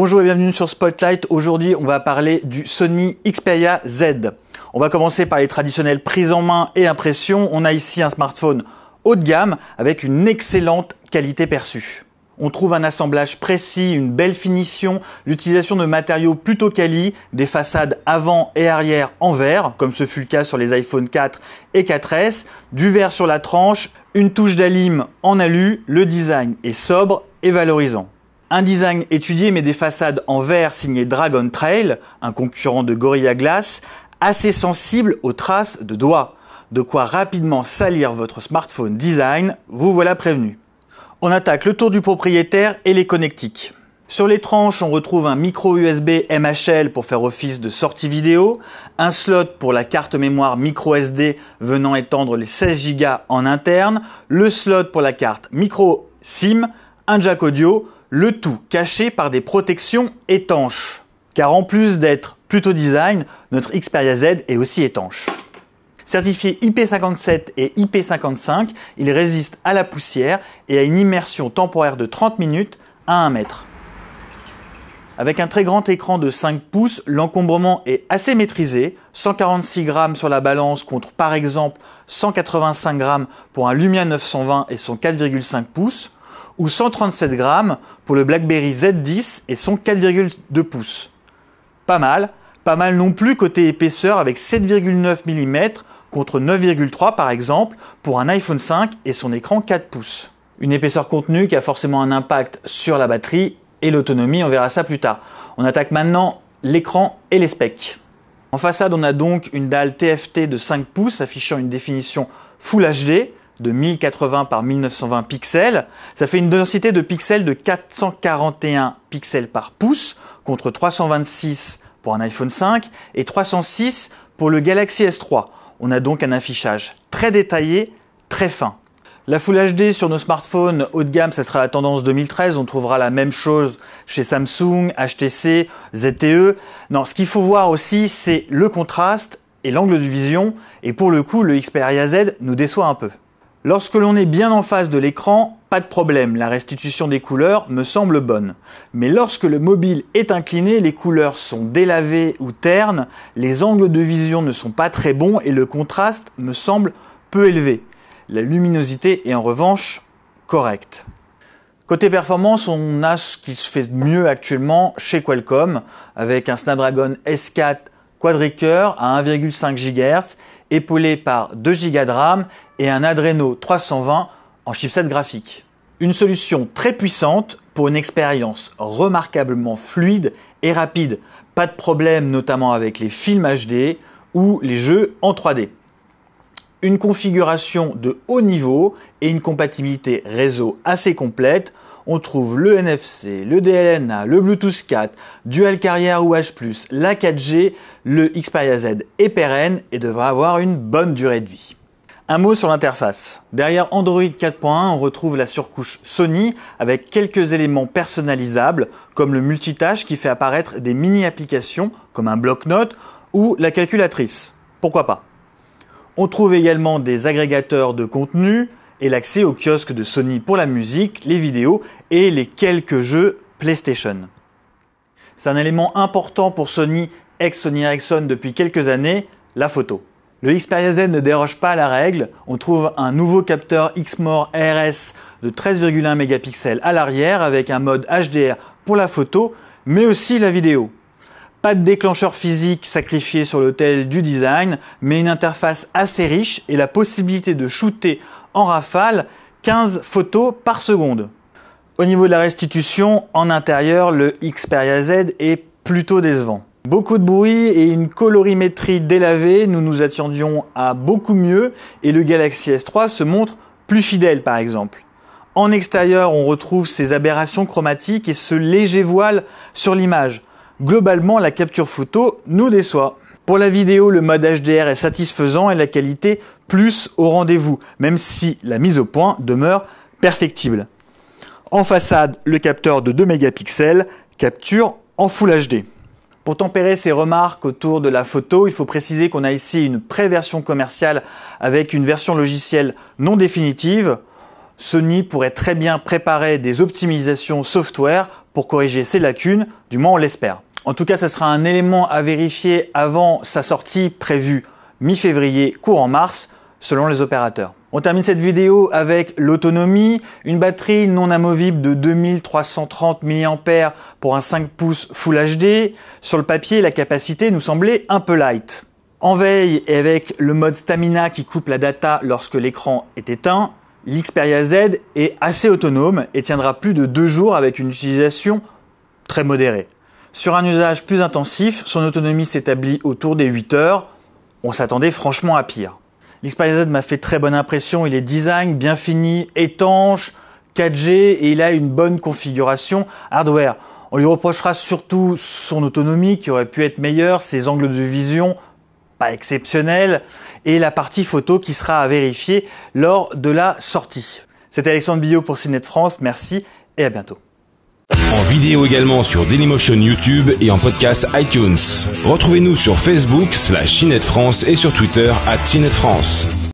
Bonjour et bienvenue sur Spotlight. Aujourd'hui, on va parler du Sony Xperia Z. On va commencer par les traditionnelles prises en main et impressions. On a ici un smartphone haut de gamme avec une excellente qualité perçue. On trouve un assemblage précis, une belle finition, l'utilisation de matériaux plutôt quali, des façades avant et arrière en verre, comme ce fut le cas sur les iPhone 4 et 4S, du verre sur la tranche, une touche d'alim en alu, le design est sobre et valorisant. Un design étudié mais des façades en verre signé Dragon Trail, un concurrent de Gorilla Glass, assez sensible aux traces de doigts. De quoi rapidement salir votre smartphone design, vous voilà prévenu. On attaque le tour du propriétaire et les connectiques. Sur les tranches, on retrouve un micro USB MHL pour faire office de sortie vidéo, un slot pour la carte mémoire micro SD venant étendre les 16 Go en interne, le slot pour la carte micro SIM, un jack audio, le tout caché par des protections étanches. Car en plus d'être plutôt design, notre Xperia Z est aussi étanche. Certifié IP57 et IP55, il résiste à la poussière et à une immersion temporaire de 30 minutes à 1 mètre. Avec un très grand écran de 5 pouces, l'encombrement est assez maîtrisé, 146 grammes sur la balance contre par exemple 185 grammes pour un Lumia 920 et son 4,5 pouces, ou 137 grammes pour le BlackBerry Z10 et son 4,2 pouces. Pas mal non plus côté épaisseur avec 7,9 mm contre 9,3 par exemple pour un iPhone 5 et son écran 4 pouces. Une épaisseur contenue qui a forcément un impact sur la batterie et l'autonomie, on verra ça plus tard. On attaque maintenant l'écran et les specs. En façade, on a donc une dalle TFT de 5 pouces affichant une définition Full HD de 1080 par 1920 pixels. Ça fait une densité de pixels de 441 pixels par pouce contre 326 pour un iPhone 5 et 306 pour le Galaxy S3. On a donc un affichage très détaillé, très fin. La Full HD sur nos smartphones haut de gamme, ça sera la tendance 2013. On trouvera la même chose chez Samsung, HTC, ZTE. Non, ce qu'il faut voir aussi, c'est le contraste et l'angle de vision. Et pour le coup, le Xperia Z nous déçoit un peu. Lorsque l'on est bien en face de l'écran, pas de problème, la restitution des couleurs me semble bonne. Mais lorsque le mobile est incliné, les couleurs sont délavées ou ternes, les angles de vision ne sont pas très bons et le contraste me semble peu élevé. La luminosité est en revanche correcte. Côté performance, on a ce qui se fait de mieux actuellement chez Qualcomm avec un Snapdragon S4 quadricœur à 1,5 GHz, épaulé par 2 Go de RAM et un Adreno 320 en chipset graphique. Une solution très puissante pour une expérience remarquablement fluide et rapide. Pas de problème notamment avec les films HD ou les jeux en 3D. Une configuration de haut niveau et une compatibilité réseau assez complète. On trouve le NFC, le DLNA, le Bluetooth 4, Dual Carrier ou H+, la 4G, le Xperia Z est pérenne et devra avoir une bonne durée de vie. Un mot sur l'interface. Derrière Android 4.1, on retrouve la surcouche Sony avec quelques éléments personnalisables comme le multitâche qui fait apparaître des mini-applications comme un bloc-notes ou la calculatrice. Pourquoi pas? On trouve également des agrégateurs de contenu et l'accès au kiosque de Sony pour la musique, les vidéos et les quelques jeux PlayStation. C'est un élément important pour Sony, ex-Sony Ericsson depuis quelques années, la photo. Le Xperia Z ne déroge pas à la règle, on trouve un nouveau capteur Exmor RS de 13,1 mégapixels à l'arrière avec un mode HDR pour la photo, mais aussi la vidéo. Pas de déclencheur physique sacrifié sur l'autel du design, mais une interface assez riche et la possibilité de shooter en rafale 15 photos par seconde. Au niveau de la restitution, en intérieur, le Xperia Z est plutôt décevant. Beaucoup de bruit et une colorimétrie délavée, nous nous attendions à beaucoup mieux et le Galaxy S3 se montre plus fidèle par exemple. En extérieur, on retrouve ces aberrations chromatiques et ce léger voile sur l'image. Globalement, la capture photo nous déçoit. Pour la vidéo, le mode HDR est satisfaisant et la qualité plus au rendez-vous, même si la mise au point demeure perfectible. En façade, le capteur de 2 mégapixels capture en Full HD. Pour tempérer ces remarques autour de la photo, il faut préciser qu'on a ici une pré-version commerciale avec une version logicielle non définitive. Sony pourrait très bien préparer des optimisations software pour corriger ces lacunes, du moins on l'espère. En tout cas, ce sera un élément à vérifier avant sa sortie prévue mi-février, courant mars, selon les opérateurs. On termine cette vidéo avec l'autonomie. Une batterie non amovible de 2330 mAh pour un 5 pouces Full HD. Sur le papier, la capacité nous semblait un peu light. En veille et avec le mode Stamina qui coupe la data lorsque l'écran est éteint, l'Xperia Z est assez autonome et tiendra plus de 2 jours avec une utilisation très modérée. Sur un usage plus intensif, son autonomie s'établit autour des 8 heures. On s'attendait franchement à pire. L'Xperia Z m'a fait très bonne impression. Il est design, bien fini, étanche, 4G et il a une bonne configuration hardware. On lui reprochera surtout son autonomie qui aurait pu être meilleure, ses angles de vision pas exceptionnels et la partie photo qui sera à vérifier lors de la sortie. C'était Alexandre Billot pour CNET France. Merci et à bientôt. En vidéo également sur Dailymotion YouTube et en podcast iTunes. Retrouvez-nous sur Facebook /CNET France et sur Twitter @CNET France.